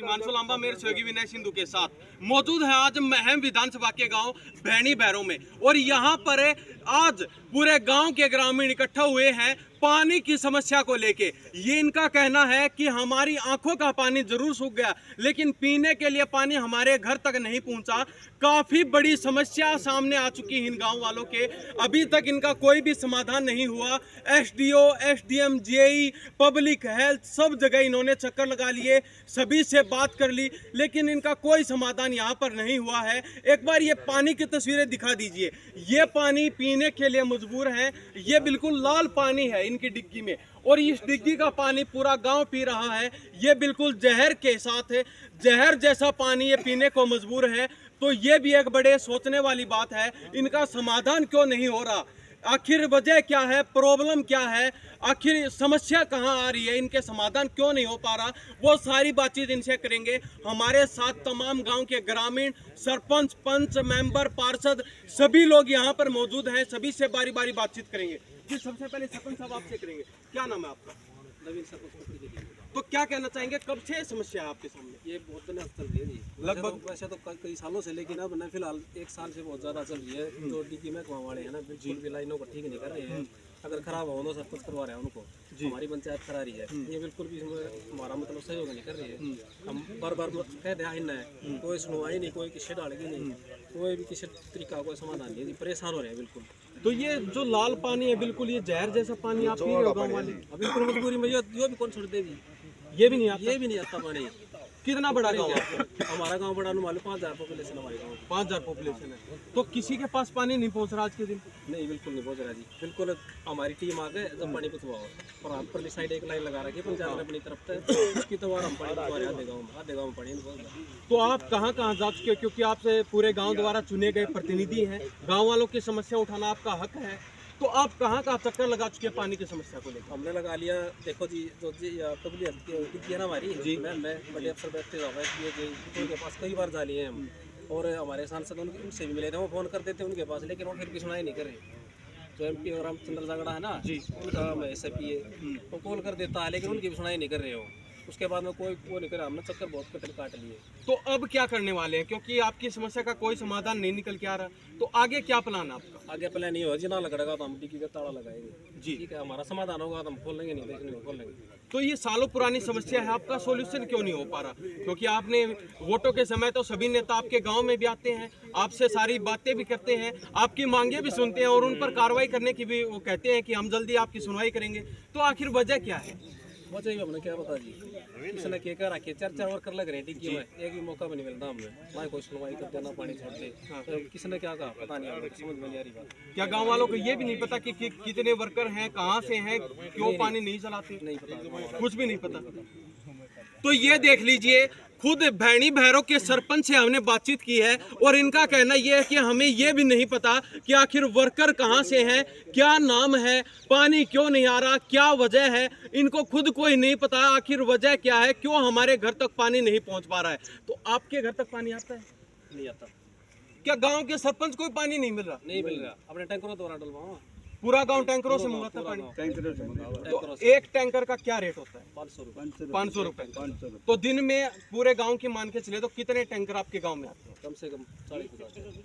हिमांशु लांबा मेरे सहयोगी विनय सिंधु के साथ मौजूद है आज महम विधानसभा के गांव भैनी भैरों में। और यहाँ पर आज पूरे गांव के ग्रामीण इकट्ठा हुए हैं पानी की समस्या को लेके। ये इनका कहना है कि हमारी आंखों का पानी जरूर सूख गया, लेकिन पीने के लिए पानी हमारे घर तक नहीं पहुंचा। काफी बड़ी समस्या सामने आ चुकी है इन गांव वालों के। अभी तक इनका कोई भी समाधान नहीं हुआ। SDO, SDM, JE, public health सब जगह इन्होंने चक्कर लगा लिए, सभी से बात कर ली, लेकिन इनका कोई समाधान यहाँ पर नहीं हुआ है। एक बार ये पानी की तस्वीरें दिखा दीजिए। ये पानी पीने के लिए मजबूर है। ये बिल्कुल लाल पानी है इनकी डिग्गी में, और इस डिग्गी का पानी पूरा गांव पी रहा है। ये बिल्कुल जहर के साथ है, जहर जैसा पानी ये पीने को मजबूर है। तो ये भी एक बड़े सोचने वाली बात है। इनका समाधान क्यों नहीं हो रहा? आखिर वजह क्या है? प्रॉब्लम क्या है? आखिर समस्या कहाँ आ रही है? इनके समाधान क्यों नहीं हो पा रहा? वो सारी बातचीत इनसे करेंगे। हमारे साथ तमाम गांव के ग्रामीण, सरपंच, पंच, मेंबर, पार्षद सभी लोग यहाँ पर मौजूद हैं। सभी से बारी बारी बातचीत करेंगे। जी, सबसे पहले सरपंच साहब आपसे करेंगे। क्या नाम है आपका? नवीन सरपंच। तो क्या कहना चाहेंगे, कब से समस्या है आपके सामने? ये बहुत दिन चल रही है जी, लगभग वैसे तो कई सालों से, लेकिन अब ना फिलहाल 1 साल से बहुत ज़्यादा चल रही है। जो डिग्गी में गाँव वाले हैं ना, बिल्कुल भी लाइनों को ठीक नहीं कर रहे हैं। अगर खराब हो तो सब कुछ करवा रहे हैं उनको। हमारी पंचायत करा रही है, ये बिल्कुल भी हमारा मतलब सहयोग नहीं कर रही है। हम बार बार कह दिया है, कोई सुनवाई नहीं, कोई किसी डालेगी नहीं, कोई भी किसी तरीका कोई समाधान नहीं। परेशान हो रहे हैं बिल्कुल। तो ये जो लाल पानी है, बिल्कुल ये जहर जैसा पानी आप पी रहे हो गाँव वाले? बिल्कुल मजबूरी में, ये भी कौन छोड़ देगी? ये भी नहीं आता? ये भी नहीं आता पानी। कितना बड़ा गाँव है? हमारा गांव बड़ा, मान 5000 पॉपुलेशन हमारे गांव। 5000 पॉपुलेशन है। तो किसी के पास पानी नहीं पहुंच रहा आज के दिन? नहीं, बिल्कुल नहीं पहुंच रहा जी। बिल्कुल हमारी टीम आ गए जब पानी पहुंचवाओ, और हम परली साइड एक लाइन लगा रखी है पंचायत ने अपनी तरफ से, उसकी तो हम पानी पहुंचा रहे आधे गाँव में पानी नहीं पहुंच रहा। तो आप कहाँ कहाँ जा चुके हो? क्योंकि आपसे पूरे गाँव द्वारा चुने गए प्रतिनिधि हैं, गाँव वालों की समस्या उठाना आपका हक है। तो आप कहाँ कहाँ चक्कर लगा चुके हैं पानी की समस्या को लेकर? हमने लगा लिया। देखो जी, जो पब्लिक है ना हमारी जी, मैं बड़े अफसर बैठते जाओ उनके पास कई बार जा लिए हैं हम, और हमारे सांसद उनसे भी मिले थे। वो फ़ोन कर देते उनके पास, लेकिन वो फिर भी सुनाई नहीं कर रहे। जो MP और रामचंद्र जागड़ा है ना जी, उनका SIP है, वो कॉल कर देता है, लेकिन उनकी भी सुनाई नहीं कर रहे हो। उसके बाद में कोई वो नहीं कर, हमने चक्कर बहुत कटल काट लिए। तो अब क्या करने वाले हैं? क्योंकि आपकी समस्या का कोई समाधान नहीं निकल के आ रहा, तो आगे क्या प्लान है आपका? आगे प्लान नहीं हो, जिना लगेगा तो हम डिग्गी का ताला लगाएंगे जी, ठीक है। हमारा समाधान होगा तो हम खोल लेंगे, नहीं तो खोल लेंगे। तो ये सालों पुरानी समस्या है, आपका सॉल्यूशन क्यों नहीं हो पा रहा? क्योंकि आपने वोटों के समय तो सभी नेता आपके गांव में भी आते हैं, आपसे सारी बातें भी करते हैं, आपकी मांगे भी सुनते हैं, और उन पर कार्रवाई करने की भी वो कहते हैं कि हम जल्दी आपकी सुनवाई करेंगे। तो आखिर वजह क्या है? वजह ही हमने क्या बता जी, किसने क्या कर रखी, चर्चा और कर लग रहे डिग्गी में, एक भी मौका भी नहीं मिलता हमें। ना कोई सुनवाई करते, ना पानी छोड़ते। तो किसने क्या कहा पता नहीं, हमें समझ में नहीं आ रही बात। क्या गांव वालों को ये भी नहीं पता कि कितने वर्कर हैं, कहां से हैं, क्यों पानी नहीं चलाते? नहीं पता, कुछ भी नहीं पता। तो ये देख लीजिए, खुद भैनी भैरों के सरपंच से हमने बातचीत की है, और इनका कहना यह है कि हमें ये भी नहीं पता कि आखिर वर्कर कहां से हैं, क्या नाम है, पानी क्यों नहीं आ रहा, क्या वजह है, इनको खुद कोई नहीं पता आखिर वजह क्या है, क्यों हमारे घर तक पानी नहीं पहुंच पा रहा है। तो आपके घर तक पानी आता है? नहीं आता। क्या गांव के सरपंच को पानी नहीं मिल रहा? नहीं मिल रहा, अपने टैंकरों द्वारा डलवाओ। पूरा गांव टैंकरों से मंगाता है पानी? तो एक टैंकर का क्या रेट होता है? 500 रुपये। 500 रुपए। तो दिन में पूरे गांव की मान के चले तो कितने टैंकर आपके गांव में आते हैं? कम से कम 40-50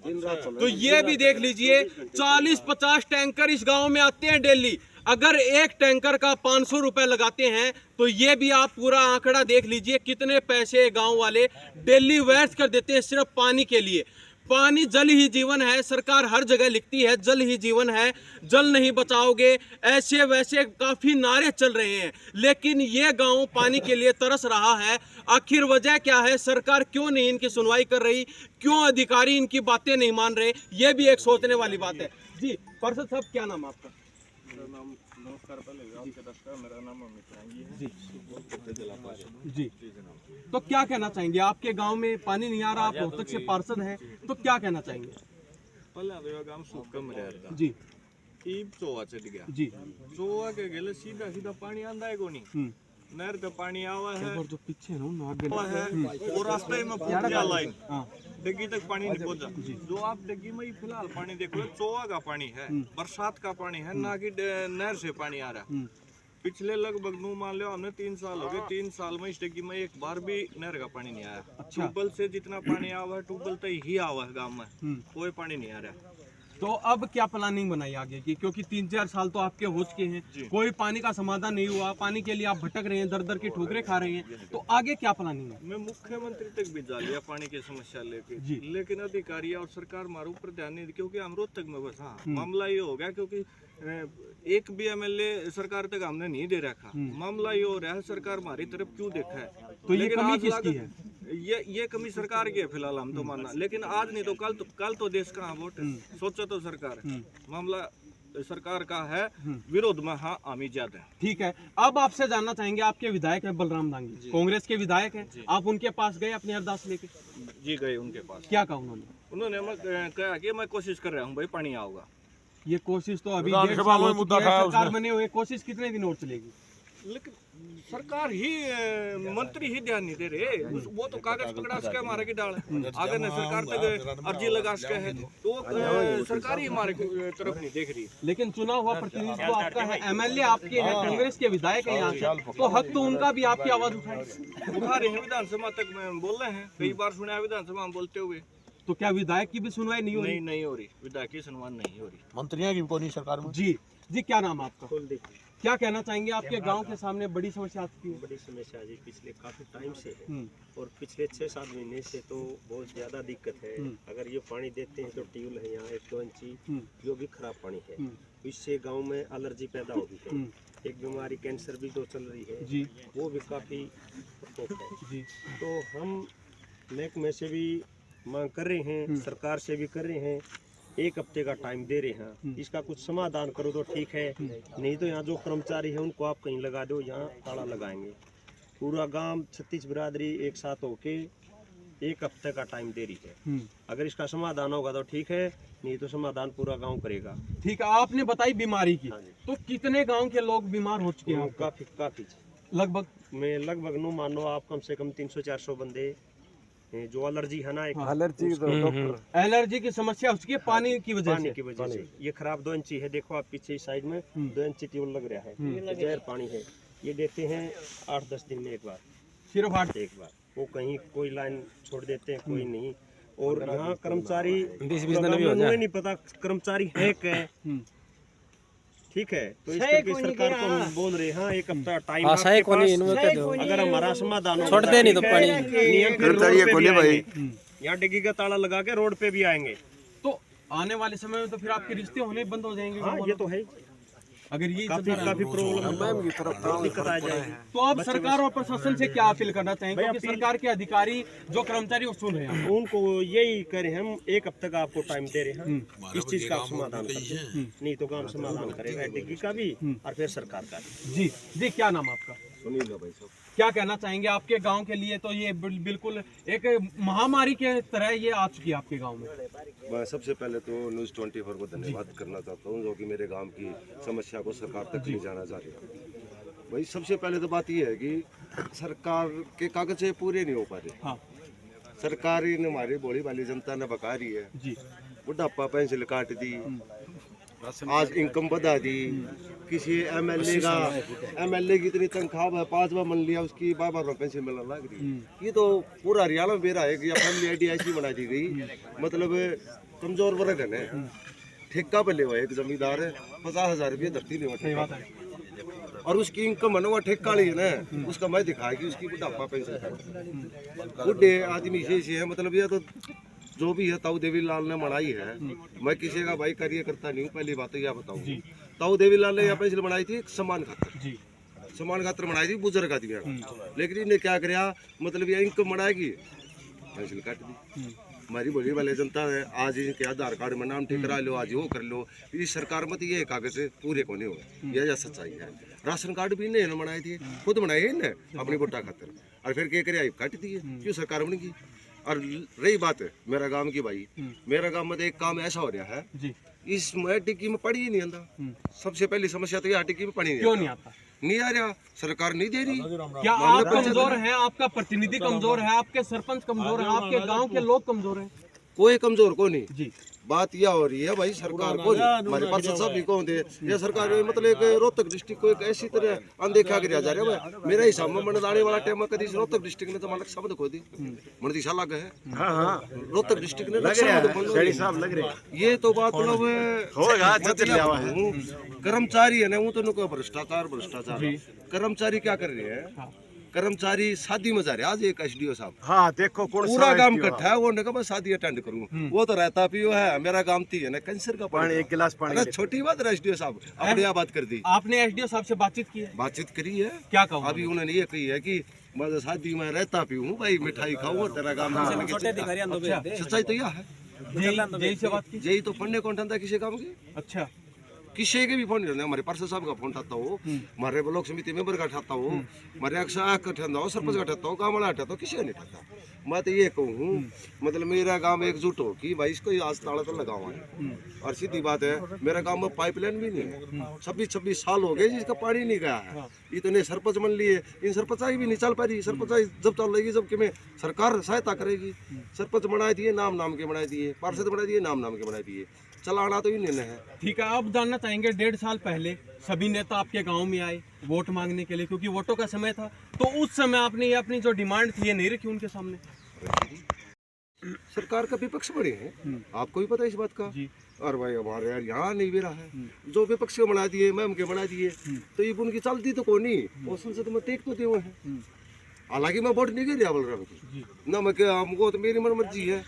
दिन रात। तो ये भी देख लीजिए, 40-50 टैंकर इस गांव में आते हैं डेली। अगर एक टैंकर का 500 रुपए लगाते हैं, तो ये भी आप पूरा आंकड़ा देख लीजिए कितने पैसे गांव वाले डेली वेस्ट कर देते हैं सिर्फ पानी के लिए। पानी जल ही जीवन है, सरकार हर जगह लिखती है जल ही जीवन है, जल नहीं बचाओगे, ऐसे वैसे काफी नारे चल रहे हैं, लेकिन ये गांव पानी के लिए तरस रहा है। आखिर वजह क्या है? सरकार क्यों नहीं इनकी सुनवाई कर रही, क्यों अधिकारी इनकी बातें नहीं मान रहे? ये भी एक सोचने वाली बात है। जी पार्षद साहब, क्या नाम आपका? मेरा नाम, नमस्कार, पहले आपके दर्शक, मेरा नाम अमित रांगी है जी। तो क्या कहना चाहेंगे? आपके गांव में पानी नहीं आ रहा, आप रोहतक से पार्षद हैं, तो क्या कहना चाहेंगे? पहले आदि गांव सूख कम रहता जी ई चोवा चढ़ गया जी। चोवा के गेले सीधा सीधा पानी आंदा है कोनी, नहर का पानी आवा है और जो पीछे ना और रास्ते में पूरा लाइन हाँ डग्गी तक पानी नहीं पहुंचा। जो आप डग्गी में ही फिलहाल पानी देख लो, चोवा का पानी है, बरसात का पानी है, ना कि नहर से पानी आ रहा है। पिछले लगभग नू मान लो हमने 3 साल हो गए, 3 साल में इस टकी में एक बार भी नहर का पानी नहीं आया। ट्यूबवेल से जितना पानी आवा है ट्यूबवेल तक ही आवा है गांव में, कोई पानी नहीं आ रहा। तो अब क्या प्लानिंग बनाई आगे की, क्योंकि 3-4 साल तो आपके हो चुके हैं, कोई पानी का समाधान नहीं हुआ, पानी के लिए आप भटक रहे हैं, दर दर की ठोकरें खा रहे हैं, तो आगे क्या प्लानिंग है? मैं मुख्यमंत्री तक भी जा लिया पानी की समस्या लेके, लेकिन अधिकारी और सरकार हमारे ऊपर ध्यान नहीं दी, क्योंकि हम रोहतक में बस। हाँ, मामला ये हो गया क्योंकि एक भी एमएलए सरकार तक हमने नहीं दे रखा। मामला ये हो रहा है सरकार हमारी तरफ क्यों देखा है, तो ये कमी किसकी है? ये कमी सरकार की है फिलहाल, हम तो मानना, लेकिन आज नहीं तो कल तो देश का वोट सोचो तो सरकार मामला सरकार का है, विरोध में हाँ आमी ज्यादा है। ठीक है, अब आपसे जानना चाहेंगे, आपके विधायक है बलराम दांगी, कांग्रेस के विधायक हैं, आप उनके पास गए अपनी अरदास लेके? जी गए उनके पास। क्या कहा उन्होंने? उन्होंने कहा कि मैं कोशिश कर रहा हूँ भाई, पानी आओगा। ये कोशिश तो अभी 1.5 साल हो चुकी है, सरकार बने हुए, कोशिश कितने दिन और चलेगी? लेकिन सरकार ही मंत्री ही ध्यान नहीं दे रहे, वो तो कागज पकड़ा सके हमारे की डाल, अगर न सरकार तक अर्जी लगा सके है तो सरकार ही हमारे तरफ नहीं देख रही। लेकिन चुना हुआ प्रतिनिधि तो आपका है, एमएलए आपके हैं, कांग्रेस के विधायक है यहाँ से, तो हक तो उनका भी आपकी आवाज उठा रहे हैं, विधानसभा तक बोल रहे हैं, कई बार सुना है विधानसभा में बोलते हुए। तो क्या विधायक की भी सुनवाई नहीं हो रही? नहीं हो रही, विधायक की सुनवाई नहीं हो रही, मंत्रियों की कोई सरकार में। जी जी, क्या नाम आपका? क्या कहना चाहेंगे, आपके गांव के सामने बड़ी समस्या आती है? बड़ी समस्या जी पिछले काफी टाइम से है, और पिछले 6-7 महीने से तो बहुत ज्यादा दिक्कत है। अगर ये पानी देते हैं तो ट्यूबवेल है यहाँ 1-2 इंची, जो भी खराब पानी है, इससे गांव में एलर्जी पैदा होगी है, एक बीमारी कैंसर भी तो चल रही है जी, वो भी काफी प्रकोप है जी। तो हम महकमे से भी मांग कर रहे हैं, सरकार से भी कर रहे हैं, 1 हफ्ते का टाइम दे रहे हैं, इसका कुछ समाधान करो तो ठीक है, नहीं तो यहाँ जो कर्मचारी है उनको आप कहीं लगा दो, यहाँ ताला लगाएंगे। पूरा गांव 36 बिरादरी एक साथ होके 1 हफ्ते का टाइम दे रही है, अगर इसका समाधान होगा तो ठीक है, नहीं तो समाधान पूरा गांव करेगा। ठीक है, आपने बताई बीमारी की, तो कितने गाँव के लोग बीमार हो चुके हैं? काफी लगभग नो मानो आप कम से कम 300-400 बंदे जो एलर्जी है ना, एक एलर्जी की समस्या उसकी पानी की वजह से ये खराब 2 इंची है, देखो आप पीछे साइड में 2 इंची ट्यूबवेल लग रहा है, जहर पानी है, ये देते हैं 8-10 दिन में एक बार, सिर्फ एक बार, वो कहीं कोई लाइन छोड़ देते हैं, कोई नहीं। और यहाँ कर्मचारी नहीं पता कर्मचारी है क्या, ठीक है, तो इस करके सरकार को हम बोल रहे हैं 1 हफ्ता टाइम अगर हमारा समाधान छोड़ दे, नहीं तो पानी यहाँ डिग्गी का ताला लगा के रोड पे भी आएंगे, तो आने वाले समय में तो फिर आपके रिश्ते होने बंद हो जाएंगे। हाँ, ये तो है, अगर ये काफी प्रॉब्लम दिक्कत आ जाएगी। तो आप सरकार और प्रशासन से क्या अपील करना चाहेंगे, क्योंकि सरकार के अधिकारी जो कर्मचारी वो सुन रहे हैं, उनको यही कह रहे हैं, हम 1 हफ्ते का आपको टाइम दे रहे हैं, इस चीज का समाधान करें, नहीं तो काम समाधान करेगा डिग्गी का भी और फिर सरकार का भी। जी जी, क्या नाम आपका? सुनील भाई साहब। क्या कहना चाहेंगे, आपके गांव के लिए तो ये बिल्कुल एक महामारी के तरह ये आ चुकी है आपके गांव में? मैं सबसे पहले तो न्यूज़ 24 को धन्यवाद करना चाहता हूँ, जो कि मेरे गांव की समस्या को सरकार तक ले जाना चाह रही है। भाई सबसे पहले तो बात यह है कि सरकार के कागज पूरे नहीं हो पा रहे। हाँ। सरकार ने हमारी भोली वाली जनता ने बका रही है जी, बुढ़ापा पेंशन काट दी, आज इनकम बढ़ा दी, किसी एमएलए की इतनी तनख्वाह है, 5 बार मन लिया उसकी 12 पेंशन मिलने लग रही। ये तो पूरा हरियाणा में बेरा है कि फैमिली आईडी ऐसी बना दी गई, मतलब कमजोर वर्ग है ना, ठेका पे ले हुआ एक जमींदार है 50,000 रुपये धरती ले हुआ, और उसकी इनकम है ना वो ठेका ली है ना, उसका मैं दिखाया कि उसकी बुढ़ापा पेंशन बुढ़े आदमी से है, मतलब ये तो जो भी है ताऊ देवीलाल ने बनाई है। मैं किसी का भाई कार्य करता नहीं हूँ, पहली बात यह बताऊँ, ताऊ देवीलाल ने यहाँ पेंशन बनाई थी सम्मान खातर बनाई थी बुजुर्ग आदमी का, लेकिन इन्हें क्या कराया, मतलब ये इनकम बनाएगी पेंशन काट दी। हमारी बोली वाले जनता है, आज इनके आधार कार्ड में नाम ठीक करा लो, आज वो कर लो, इस सरकार में तो ये कागज पूरे को नहीं हो, यह सच्चाई है। राशन कार्ड भी इन्हें बनाए थे, खुद बनाए इन्हें अपनी वोटा खातर, और फिर क्या करे काट दिए, क्यों सरकार बनेगी। और रही बात है मेरा गांव की, भाई मेरा गांव में एक काम ऐसा हो रहा है जी, इस टिक्की में पड़ी ही नहीं आता। सबसे पहली समस्या तो यह टिक्की में पड़ी क्यों नहीं आता, नहीं आ रहा, सरकार नहीं दे रही। क्या आप कमजोर हैं, आपका प्रतिनिधि कमजोर है, आपके सरपंच कमजोर है, आपके गांव के लोग कमजोर हैं? कोई कमजोर को नहीं जी। बात यह हो रही है भाई सरकार को नहीं, हमारे पास सभी कौन थे ये सरकार मतलब एक रोहतक डिस्ट्रिक्ट को एक ऐसी तरह अनदेखा कर जा रहा है। मेरा हिसाब में मन आने वाला टाइम में कभी रोहतक डिस्ट्रिक्ट ने तो मालक शब्द खो दी मन दिशा लग है। रोहतक डिस्ट्रिक्ट ने लग रहे ये तो बात मतलब कर्मचारी है ना वो तो नुको भ्रष्टाचार कर्मचारी क्या कर रहे हैं कर्मचारी शादी में जा रहे आज एक एसडीओ साहब हाँ देखो कौन पूरा काम इकट्ठा है वो ने कहा मैं शादी अटेंड करूँ वो तो रहता पियो है मेरा काम थी है ना कैंसर का पानी एक गिलास पानी अरे छोटी बात है एसडीओ साहब आपने यहाँ बात कर दी आपने एसडीओ साहब से बातचीत की है? बातचीत करी है क्या कहा अभी उन्होंने ये कही है कि मैं शादी में रहता पीऊँ भाई मिठाई खाऊँ तेरा काम छोटे अधिकारी अंदर भेज दे। सच्चाई तो यह है जेई से बात की? यही तो पढ़ने कौन था किसी काम की अच्छा किसी के भी फोन नहीं हमारे पार्षद साहब का फोन उठाता हो हमारे ब्लॉक समिति मेंबर का उठाता हो हमारे अक्सर का उठाता हो सरपंच का उठाता हो गाँव वाला उठाता हो किसी का नहीं उठाता। मैं तो ये कहूँ मतलब मेरा गांव एकजुट हो कि भाई इसको आज ताला तो लगाओ है और सीधी बात है मेरा गांव में पाइपलाइन भी नहीं है 26 साल हो गए जिसका पानी नहीं गया है। इतने सरपंच बन लिए इन सरपंचाई भी नहीं चल पा रही सरपंचाई जब चल रही जब कि में सरकार सहायता करेगी सरपंच बनाए दिए नाम के बनाए दिए पार्षद बनाए दिए नाम के बनाए दिए चलाना तो इन्हें है। ठीक है आप जानना चाहेंगे 1.5 साल पहले सभी नेता आपके गांव में आए वोट मांगने के लिए क्योंकि वोटों का समय था तो उस समय आपने ये अपनी जो डिमांड थी ये नहीं रखी उनके सामने? सरकार का विपक्ष बड़े हैं आपको भी पता है इस बात का और भाई हमारे यार यहाँ नहीं भी रहा है जो विपक्ष के बना दिए मैम के बना दिए तो ये उनकी चलती तो कोई नहीं वो संसद में टेक तो दे है। हालांकि मैं वोट नहीं गिर रहा बलराम की ना मैं क्या हमको तो मेरी मन मर्जी है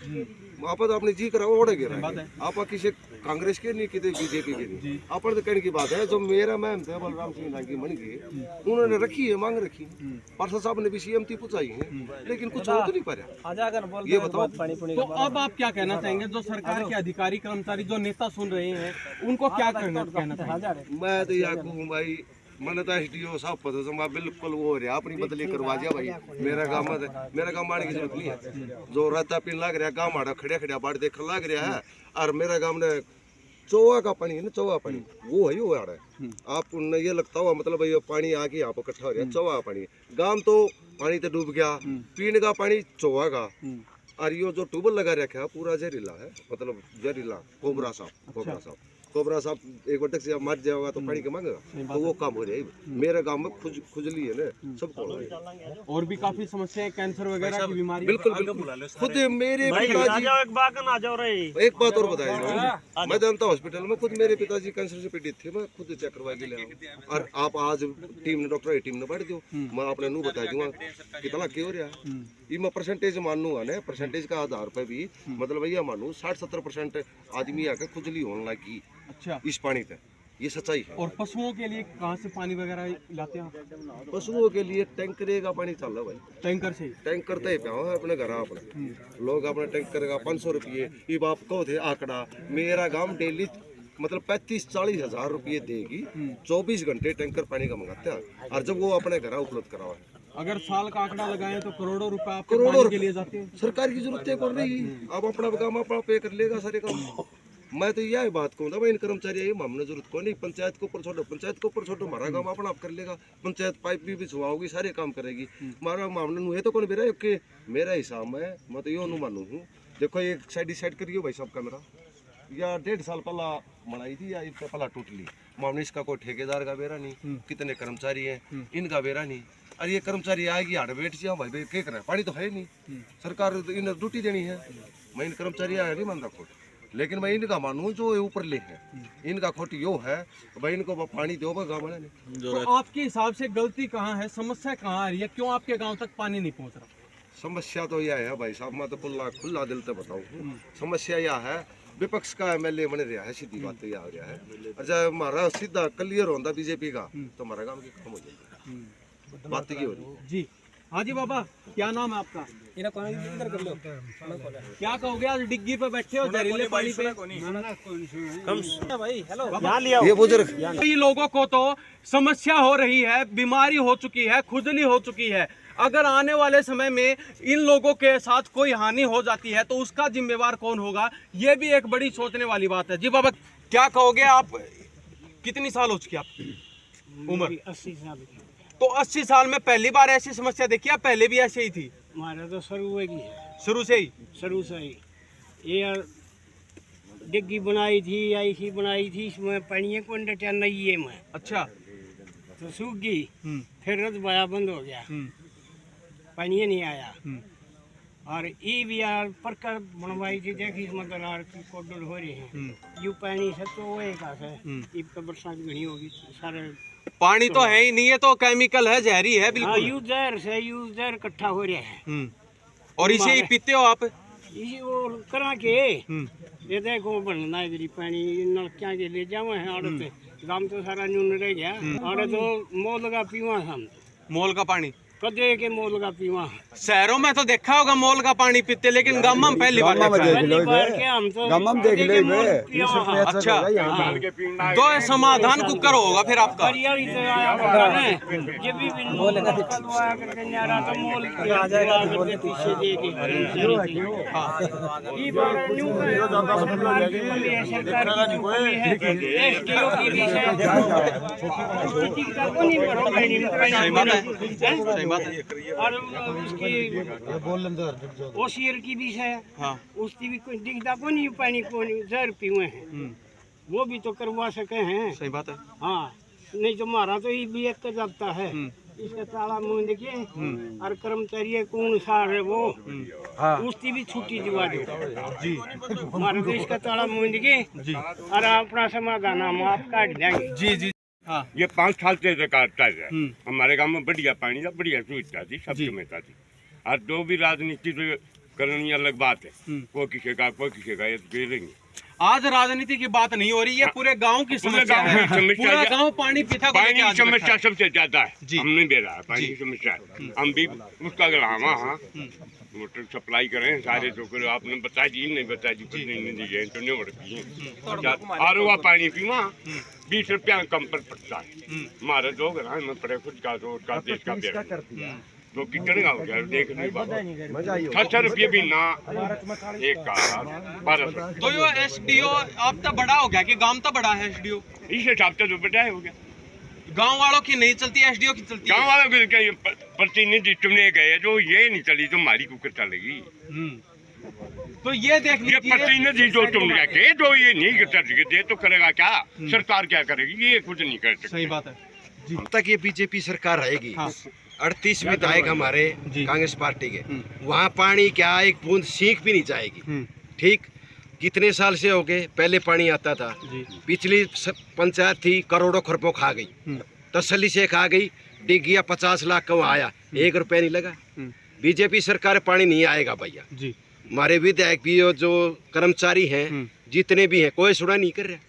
आप तो आपने जी करा ओढ़ गिरा आप किसी कांग्रेस के नहीं किसी बीजेपी के नहीं आप तो कहने की बात है जो मेरा मैम थे बलराम सिंह की मन के उन्होंने रखी है मांग रखी पार्षद साहब ने भी सीएमटी पूछाई है लेकिन कुछ हो तो नहीं पाया ये बताओ। तो अब आप क्या कहना चाहेंगे जो सरकार के अधिकारी कर्मचारी जो नेता सुन रहे हैं उनको क्या कहना चाहेंगे? मैं तो यहाँ कहूँ भाई मैंने तो एसडीओ साहब पता तो बिल्कुल वो हो रहा अपनी बदली करवा दिया भाई मेरा गाँव आने की जरूरत नहीं है जो रहता पीन लग रहा गाँव आड़ा खड़िया बाढ़ देख लग रहा है और मेरा गाँव ने चौवा का पानी है ना चौवा पानी वो है वो आ रहा है आप ये लगता हुआ मतलब भाई पानी आके यहाँ पर इकट्ठा हो रहा है चौवा पानी गाँव तो पानी तो डूब गया पीने का पानी चौवा का और ये जो ट्यूबवेल लगा रखा है पूरा जहरीला है मतलब जहरीला कोबरा साहब एक बार से मर जाएगा तो पानी के मांगेगा तो वो काम हो जाएगा। मेरे गांव में खुजली है ना सबको और भी काफी समस्याएं कैंसर वगैरह की बीमारी बिल्कुल खुद मेरे पिताजी एक बात और बताइए मैं जानता हॉस्पिटल में खुद मेरे पिताजी कैंसर से पीड़ित थे मैं खुद चेक करवा के ले और आप आज टीम ने डॉक्टर टीम ने बढ़ दो मैं आपने नू बता दूंगा कितना क्यों रहा ये मैं परसेंटेज मानूंगा ना परसेंटेज का आधार पर भी मतलब भैया मानू 60-70% आदमी आके खुजली होने लगी। अच्छा इस पानी पे ये सच्चाई है। और पशुओं के लिए कहाँ से पानी वगैरह लाते हैं? पशुओं के लिए टैंकर का पानी चल रहा है भाई टैंकर से टैंकर तो है अपने घर अपने लोग अपने टैंकर का 500 रुपये ये बाप को थे आंकड़ा मेरा गांव डेली मतलब 35-40 हजार रुपये देगी 24 घंटे टैंकर पानी का मंगाते हैं और जब वो अपने घर उपलब्ध करा है अगर साल का आंकड़ा लगाएं तो करोड़ों रुपए आपके पानी के लिए जाते हैं। सरकार की जरूरत है कौन नहीं अब अपना काम अपना पे कर लेगा सारे काम। मैं तो यह बात कहूँ भाई इन कर्मचारी हमने जरूरत को नहीं पंचायत के ऊपर छोड़ो हमारा काम अपना आप कर लेगा पंचायत पाइप भी बिछवाओगी सारे काम करेगी हमारा मामला है तो कौन बेरा कि मेरा हिसाब में मैं तो यो मानू हूँ देखो एक साइड करियो भाई सब कैमरा या 1.5 साल पहला बनाई थी या इसका पहला टूट ली मामले इसका कोई ठेकेदार का बेरा नहीं कितने कर्मचारी हैं इनका बेरा नहीं और ये कर्मचारी आएगी हाड़ बैठ जाओ भाई क्या करें पानी तो है नहीं सरकार इन ड्यूटी देनी है मैं इन कर्मचारी आया नहीं मानता खोट लेकिन मैं इनका मानूँ जो ऊपर ले है इनका खोट यो है भाई इनको पानी दो गाँव वाले ने। तो आपके हिसाब से गलती कहाँ है समस्या कहाँ आ रही है क्यों आपके गाँव तक पानी नहीं पहुँच रहा? समस्या तो यह है भाई साहब मैं तो खुला दिल से बताऊँ समस्या यह है विपक्ष का एमएलए बन रहा है सीधी बात तो यह हो रहा है अच्छा हमारा सीधा क्लियर होता बीजेपी का तो हमारा काम की खत्म हो जाएगा बात ये हो रही जी। हाँ जी बाबा क्या नाम है आपका? क्या कहोगे आज डिग्गी पे बैठे हो जहरीले पानी पे? ये बुजुर्ग कई लोगों को तो समस्या हो रही है बीमारी हो चुकी है खुजली हो चुकी है अगर आने वाले समय में इन लोगों के साथ कोई हानि हो जाती है तो उसका जिम्मेवार कौन होगा ये भी एक बड़ी सोचने वाली बात है। जी बाबा क्या कहोगे आप कितनी साल हो चुकी आपकी उम्र? 80 साल। तो 80 साल में पहली बार ऐसी समस्या देखी या पहले भी ऐसे ही थी? हमारा तो शुरू की है शुरू से ही शुरू से ही ये डिग्गी बनाई थी, ऐसी बनाई थी, इसमें पानी को डटा नहीं है मैं, अच्छा। तो सूख गई, फिर रतबाया बंद हो गया, पानी नहीं आया। और ये भी यार परकर बनवाई थी, देखी इसमें दरार की कोडल हो रही है, यू पानी से तो वो एक है, इब तो बरसात घनी होगी सारे पानी तो है ही नहीं है, तो केमिकल है, जहरी है हाँ, बिल्कुल। यू जहर इकट्ठा हो रहा है। और इसे ही पीते हो आप? इसी वो करा के ये देखो बनना इधर पानी नलकियाँ के ले जावे हैं, और गांव तो सारा न्यून रह गया, और तो मोल का पीवा हम मोल का पानी कदे के मोल का पीवा। शहरों में तो देखा होगा मोल का पानी पीते, लेकिन गांव में पहली बार देखा है। अच्छा, तो ये समाधान कुकर होगा फिर आपका। सही बात है, सही बात है। और उसकी ओसियर की भी है, हाँ। उसकी भी कोई दिखता को नहीं, पानी को जहर पीवे हैं, वो भी तो करवा सके हैं। सही बात है। हाँ, नहीं तो मारा तो ये भी एक का जाता है, इसका ताला मूंद के और कर्मचारी कौन सा है वो, उसकी भी छुट्टी दिवा दो जी, मारा तो इसका ताला मूंद के और अपना समाधान हम आप काट देंगे जी जी। हाँ। ये 5 साल से सरकार चल रहा है। हमारे गांव में बढ़िया पानी था, बढ़िया सुविधा थी, सब सुविधा थी। और जो भी राजनीति करनी अलग बात है, कोई किसी का ये दे देंगे। आज राजनीति की बात नहीं हो रही है, पूरे गांव की समस्या है। पूरा गांव पानी पीता को लेके आज समस्या बैठा है। सबसे ज्यादा है, जी। हम नहीं दे रहा है पानी की समस्या। हम भी उसका गलामा, हाँ मोटर सप्लाई करें सारे जो करो, आपने बता दी नहीं बता दी, कुछ नहीं दी तो नहीं बढ़ती और वह पानी पीवा 20 रुपया कम पर पड़ता है। हमारे दो ग्राम में पड़े खुद का रोड का देश का बेरा तो कितने का हो गया देख नहीं बाबा, 60 रुपये भी ना एक का 1200। तो यो एसडीओ अब तो बड़ा हो गया कि गांव तो बड़ा है एसडीओ, इस हिसाब से तो बड़ा हो गया। गांव वालों की नहीं चलती, एसडीओ की चलती है। गाँव वालों के प्रतिनिधि चुने गए, जो ये नहीं चली तो हमारी कुकर चलेगी। तो ये देख ये प्रतिनिधि जो चुन के जो ये नहीं कर सकते तो करेगा क्या, सरकार क्या करेगी, ये कुछ नहीं कर सकती। सही बात है। जब तक ये बीजेपी सरकार रहेगी, हाँ। 38 विधायक हमारे कांग्रेस पार्टी के, वहाँ पानी क्या एक बूंद सीख भी नहीं जाएगी। ठीक, कितने साल से हो गए, पहले पानी आता था, पिछली पंचायत थी करोड़ों खरबों खा गई, तसल्ली से खा गई, डिग गया 50 लाख का आया, 1 रुपया नहीं लगा। बीजेपी सरकार पानी नहीं आएगा भैया जी। हमारे विधायक भी और जो कर्मचारी हैं जितने भी हैं, कोई सुना नहीं कर रहा।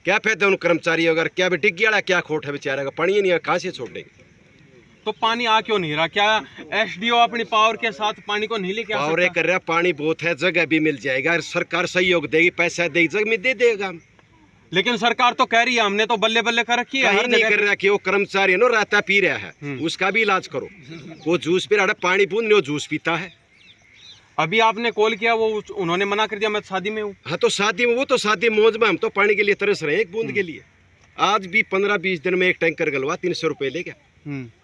क्या फायदा उन कर्मचारी अगर क्या भी डिग गया, क्या खोट है बेचारा का, पानी नहीं, कहाँ से छोड़ देंगे। तो पानी आ क्यों नहीं रहा? क्या एसडीओ अपनी पावर के साथ पानी को नहीं लेके आ पावर सकता? कर रहा, पानी बहुत है, जगह भी मिल जाएगा, सरकार सहयोग देगी, पैसा देगी, जगह में दे देगा। लेकिन सरकार तो कह रही है हमने तो बल्ले बल्ले कर रखी है, कहीं हर नहीं जगह कर रहा कि वो कर्मचारी है ना रहता पी रहा है, उसका भी इलाज करो। वो जूस पी रहा है, पानी बूंद नहीं, वो जूस पीता है। अभी आपने कॉल किया, वो उन्होंने मना कर दिया, मैं शादी में हूँ। हाँ तो शादी में, वो तो शादी मौज में, हम तो पानी के लिए तरस रहे हैं एक बूंद के लिए। आज भी 15-20 दिन में एक टैंकर गलवा 300 रुपए ले गया।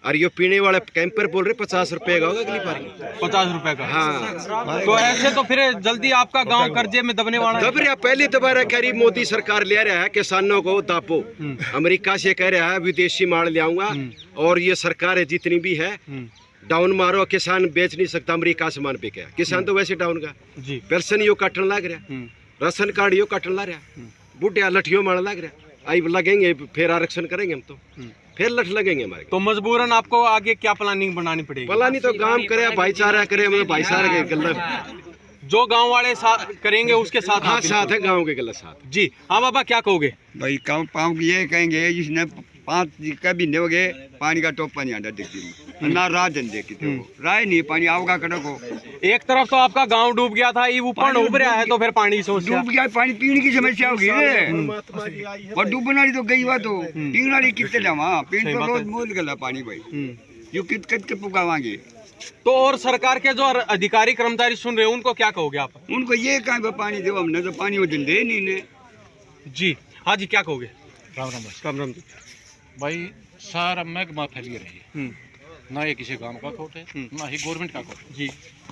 और ये पीने वाले कैंपर बोल रहे 50 रुपए का होगा अगली बार। 50 रुपए का? हाँ। तो ऐसे तो फिर जल्दी आपका गांव कर्जे में दबने वाला है। दब रहा, पहले दोबारा कह रही मोदी सरकार ले रहा है किसानों को दापो, अमेरिका से कह रहा है विदेशी माल ले आऊंगा, और ये सरकार है जितनी भी है डाउन मारो, किसान बेच नहीं सकता, अमेरिका से मान बिके, किसान तो वैसे डाउन का जी। पेंशन यो काटन लग रहा, राशन कार्ड यो काटन लग रहा, बुढ़िया लठियों मारने लग रहा, आई लगेंगे फिर आरक्षण करेंगे हम तो, फिर लठ लगेंगे हमारे। तो मजबूरन आपको आगे क्या प्लानिंग बनानी पड़ेगी? प्लानिंग तो काम करे, भाईचारा करे, मतलब भाईचारा के गला जो गांव वाले करेंगे उसके साथ। हाँ, साथ है गाँव के गला साथ जी। हाँ बाबा, क्या कहोगे? भाई काम पाँव ये कहेंगे, जिसने 5 कभी नहीं हो गए पानी का टोपा नहीं आता दिखती में, ना राह धंधे की राय नहीं, पानी आओगा कड़क हो। एक तरफ तो आपका गांव डूब गया था, ये ऊपर डूब रहा है, तो फिर पानी की समस्या। डूब गया, पानी पीने की समस्या होगी रे, और डूबने वाली तो गई, तो पीने वाली कितने जावा, पीने तो रोज मोल गला पानी भाई, यू कित के पुकावांगे। तो और सरकार के जो अधिकारी कर्मचारी सुन रहे हैं उनको क्या कहोगे आप? उनको ये कहा पानी दो, हमने तो पानी वो धंधे नहीं ने जी। हाँ जी, क्या कहोगे? राम राम जी। भाई सारा महकमा फैल रही है, ना ये किसी गांव का खोट है, ना ही गवर्नमेंट का खोट है जी,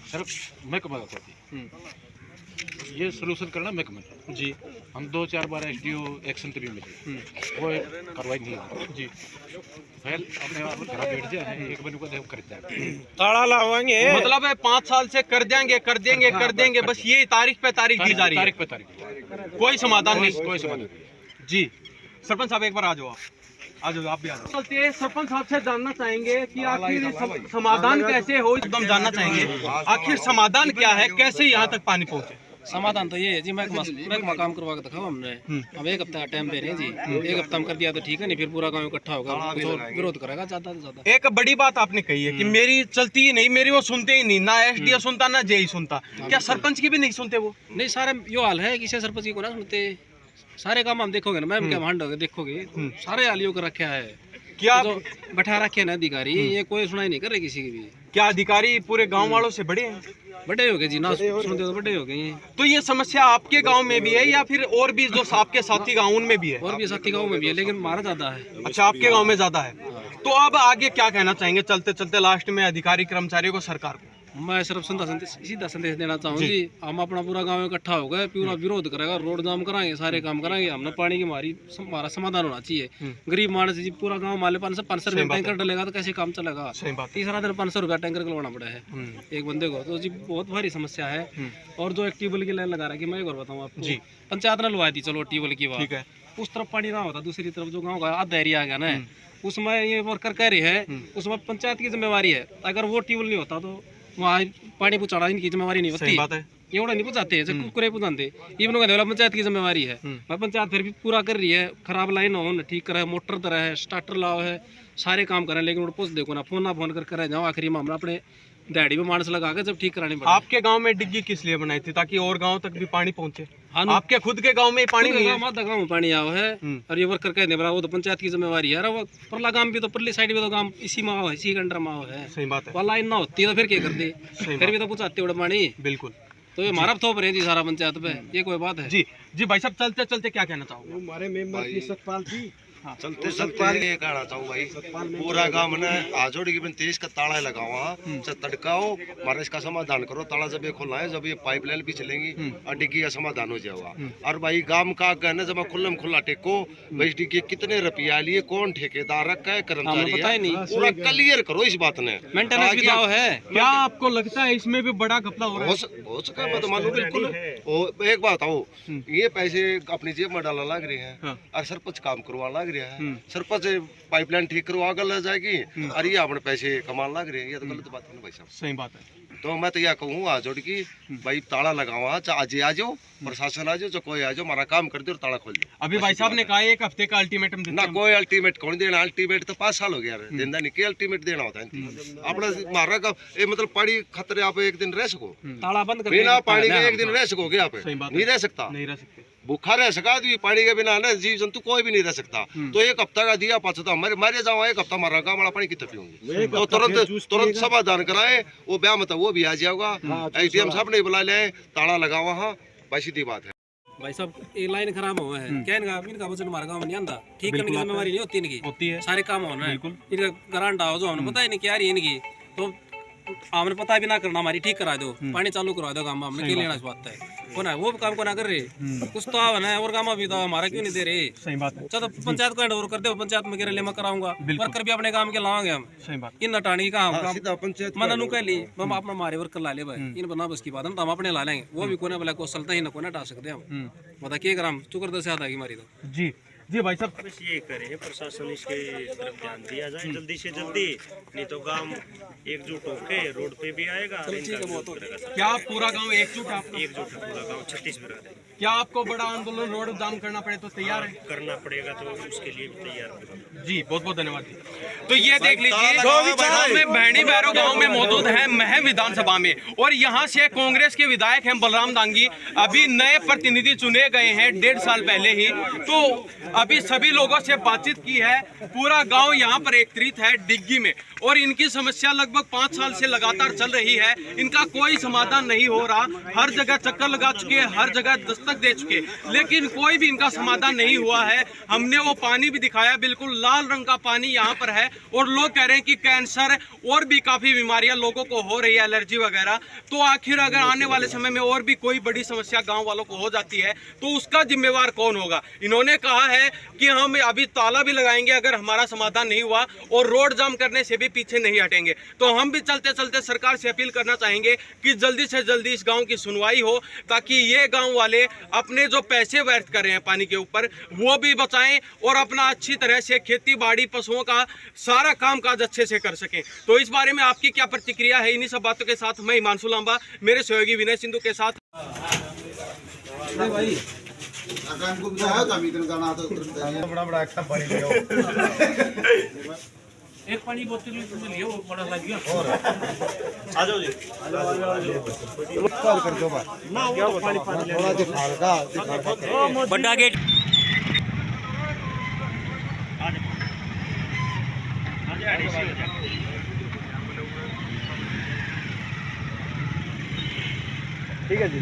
सिर्फ महकमा का खोट है। ये सोल्यूशन करना महकमा का। जी हम 2-4 बार SDO एक्शन पे भी मिले, वो कार्रवाई नहीं हुई जी। पहल अपने आप घर बैठ जाए, एक बन को देख करते हैं, ताला लावाएंगे। मतलब 5 साल से कर देंगे बस ये तारीख पे तारीख दी जा रही है, तारीख पे तारीख, कोई समाधान नहीं। कोई समाधान नहीं। जी सरपंच साहब एक बार आ जाओ, आप भी आ जाओ। चलते सरपंच साहब से जानना चाहेंगे कि आखिर समाधान कैसे हो, एकदम जानना चाहेंगे आखिर समाधान क्या है, कैसे यहाँ तक पानी पहुँचे। समाधान तो ये है जी, महकमा काम करवा के दिखाओ हमने। अब 1 हफ्ता का टाइम दे रहे हैं जी, 1 हफ्ता में कर दिया तो ठीक है, नहीं फिर पूरा गांव इकट्ठा होगा, विरोध करेगा ज्यादा से ज्यादा। एक बड़ी बात आपने कही है कि मेरी चलती ही नहीं, मेरी वो सुनते ही नहीं, ना SDO सुनता ना JE सुनता। क्या सरपंच की भी नहीं सुनते वो? नहीं, सारे यो हाल है, किसी सरपंच की को ना सुनते, सारे काम हम देखोगे ना मैम, क्या भांड देखोगे सारे हाल यो कर रखा है। क्या तो बैठा रखे ना अधिकारी, ये कोई सुनाई नहीं कर रहे किसी की भी। क्या अधिकारी पूरे गांव वालों से बड़े हैं? बड़े हो गए जी, ना सुनते तो बड़े हो गए। तो ये समस्या आपके गांव में भी है या फिर और भी जो आपके साथी गाँव उनमें भी है? और भी साथी गाँव में भी है, लेकिन हमारा ज्यादा है। अच्छा, आपके गांव में ज्यादा है। तो अब आगे क्या कहना चाहेंगे चलते चलते लास्ट में अधिकारी कर्मचारियों को, सरकार को? मैं सिर्फ सीधा संदेश देना चाहूँ जी, हम अपना पूरा गांव इकट्ठा हो गए, पूरा विरोध करेगा, रोड जाम कराएंगे, सारे काम कराएंगे। हमने पानी की हमारा समाधान होना चाहिए। गरीब मानस जी, पूरा गांव माले 500 रुपये टैंकर डलेगा तो कैसे काम चलेगा? तीसरा दिन 500 रुपया टैंकर लगवाना पड़ा है एक बंदे को, तो जी बहुत भारी समस्या है। और जो एक ट्यूबवेल की लाइन लगा रखी, मैं एक और बताऊँ आपको जी, पंचायत ने लगवाई थी, चलो ट्यूबवेल की बात है, उस तरफ पानी ना होता, दूसरी तरफ जो गाँव का आधा एरिया आ गया ना, उसमें ये वर्कर कह रहे हैं उसमें पंचायत की जिम्मेवारी है। अगर वो ट्यूबवेल नहीं होता तो वहाँ पानी पहुँचाना इनकी जिम्मेवारी नहीं होती। बात है, ये नहीं पहुँचाते, कुकुरे पहुँचाते, इवन पंचायत की जिम्मेवारी है। पंचायत फिर भी पूरा कर रही है, खराब लाइन हो ठीक करे, मोटर तरह है, स्टार्टर लाओ है, सारे काम करें, लेकिन पूछ देखो ना, फोन कर करे जाओ, आखिरी मामला अपने दिहाड़ी में मानस लगा के जब ठीक कराने पड़े। आपके गांव में डिग्गी किस लिए बनाई थी? ताकि और गांव तक भी पानी पहुंचे। आपके खुद के गांव में पानी नहीं है? गाँव में पानी आओ है, और ये वर्कर कहने बड़ा, वो तो पंचायत की जिम्मेवारी है। वो परला गांव भी तो, परली साइड भी तो गांव इसी में आओ है, इसी के अंडर में आओ है। सही बात है, लाइन ना होती है तो फिर क्या करते, फिर भी तो पूछाते उड़ा पानी। बिल्कुल, तो ये हमारा थोप रहे जी सारा पंचायत पे, ये कोई बात है? जी भाई साहब, चलते चलते क्या कहना चाहोगे? हमारे मेंबर की सतपाल जी, चलते चलते ये कहना चाहूँ भाई, पूरा गांव ने आजोड़ी की 23 का ताला लगाओ, तड़काओ, हमारा इसका समाधान करो। ताला जब ये खोलना है, जब ये पाइपलाइन भी चलेंगी और डिग्गी का समाधान हो जाएगा। और भाई गांव का कहना, जब खुल्लम खुल्ला टेको भाई, डिग्गी कितने रुपया लिए, कौन ठेकेदार रखा है, कर्मचारी है, पूरा क्लियर करो इस बात ने। मेंटेनेंस भी तो है। क्या आपको लगता है इसमें भी बड़ा घपला हो रहा है? हो सका मत मानो, बिल्कुल। एक बात आओ, ये पैसे अपनी जेब में डालना लग रहे हैं और सरपंच काम करवा लग रहा है। सरपंच पाइपलाइन ठीक करवा कर ले जाएगी और ये अपने पैसे कमाने लग रहे हैं, ये तो गलत बात है ना भाई साहब। सही बात है। तो मैं तो यह कहूँ आज जोड़ की भाई, ताला लगावा, आज आ जाओ, प्रशासन आ जाओ, जो कोई आ जाओ, हमारा काम कर दो और ताला खोल दो। अभी भाई साहब ने कहा 1 हफ्ते का अल्टीमेटम ना, कोई अल्टीमेट कौन देना? अल्टीमेट तो 5 साल हो गया देना नहीं, अल्टीमेट देना होता है अपना मारा का। ये मतलब पानी खतरे, आप एक दिन रह सको, ताला बंद कर, बिना पानी के एक दिन रह सकोगे आप? नहीं रह सकता, नहीं रह सकते। भूखा रह सका आदमी, पानी के बिना ना जीव जंतु कोई भी नहीं रह सकता। तो 1 हफ्ता का दिया, पाछो तो मरे जाओ, 1 हफ्ता मारा गाँव वाला पानी कितना पियोगे? तो तुरंत समाधान कराए, वो ब्याह मतलब वो भी आ जाएगा। ATM साहब ने बुला ले, ताला लगाओ, वहाँ भाई सीधी बात है। भाई साहब एक लाइन खराब हुआ है, क्या इनका वजन हमारे गाँव में नहीं आंदा, ठीक करने की जिम्मेवारी नहीं होती इनकी, होती है सारे काम होना है। इनका ग्रांट आओ, जो हमने पता ही नहीं क्या रही इनकी, तो हमने पता भी ना करना, हमारी ठीक करा दो, पानी चालू करवा दो गाँव में, हमने क्या लेना इस बात है? को ना वो काम को ना कर रहे, कुछ तो आवा ना, और गाँव में भी तो हमारा क्यों नहीं दे रहे? सही बात है। चलो पंचायत को हैंडओवर कर दे, पंचायत में गिरे ले मैं कराऊंगा, वर्कर भी अपने काम के लावांगे हम। सही बात। इन नटानी का पंचायत मना नु कह ली, हम अपना मारे वर्कर ला ले भाई, इन बना बस की बात है तो हम अपने ला लेंगे, वो भी कोने वाला को चलता ही ना कोने हटा सकते हम। बता क्या कराम चुकर दस आधा की मारी तो जी भाई साहब, बस ये करें प्रशासन इसके तरफ ध्यान दिया जाए जल्दी से जल्दी, नहीं तो गांव एकजुट होकर रोड पे भी आएगा। क्या पूरा गांव एकजुट है? एकजुट है पूरा गांव, 36 बिरादरी। क्या आपको बड़ा आंदोलन रोड जाम करना पड़े तो तैयार है? करना पड़ेगा तो उसके लिए भी तैयार है जी। बहुत बहुत धन्यवाद जी। तो ये देख लीजिए, में भैणी भैरव गांव में मौजूद है महम विधानसभा में, और यहाँ से कांग्रेस के विधायक हैं बलराम दांगी, अभी नए प्रतिनिधि चुने गए हैं 1.5 साल पहले ही। तो अभी सभी लोगों से बातचीत की है, पूरा गांव यहाँ पर एकत्रित है डिग्गी में, और इनकी समस्या लगभग 5 साल से लगातार चल रही है, इनका कोई समाधान नहीं हो रहा। हर जगह चक्कर लगा चुके, हर जगह दस्तक दे चुके, लेकिन कोई भी इनका समाधान नहीं हुआ है। हमने वो पानी भी दिखाया, बिल्कुल लाल रंग का पानी यहाँ पर है, और लोग कह रहे हैं कि कैंसर और भी काफ़ी बीमारियां लोगों को हो रही है, एलर्जी वगैरह। तो आखिर अगर आने वाले समय में और भी कोई बड़ी समस्या गांव वालों को हो जाती है तो उसका जिम्मेवार कौन होगा? इन्होंने कहा है कि हम अभी ताला भी लगाएंगे अगर हमारा समाधान नहीं हुआ, और रोड जाम करने से भी पीछे नहीं हटेंगे। तो हम भी चलते चलते सरकार से अपील करना चाहेंगे कि जल्दी से जल्दी इस गाँव की सुनवाई हो, ताकि ये गाँव वाले अपने जो पैसे व्यर्थ कर रहे हैं पानी के ऊपर वो भी बचाएं और अपना अच्छी तरह से खेती बाड़ी पशुओं का सारा काम काज अच्छे से कर सकें। तो इस बारे में आपकी क्या प्रतिक्रिया है? इन्हीं सब बातों के साथ मैं हिमांशु लांबा मेरे सहयोगी विनय सिंधु के साथ। भाई एक पानी बोतल में लियो, वो बड़ा लग गया। बड़ा गेट ठीक है जी।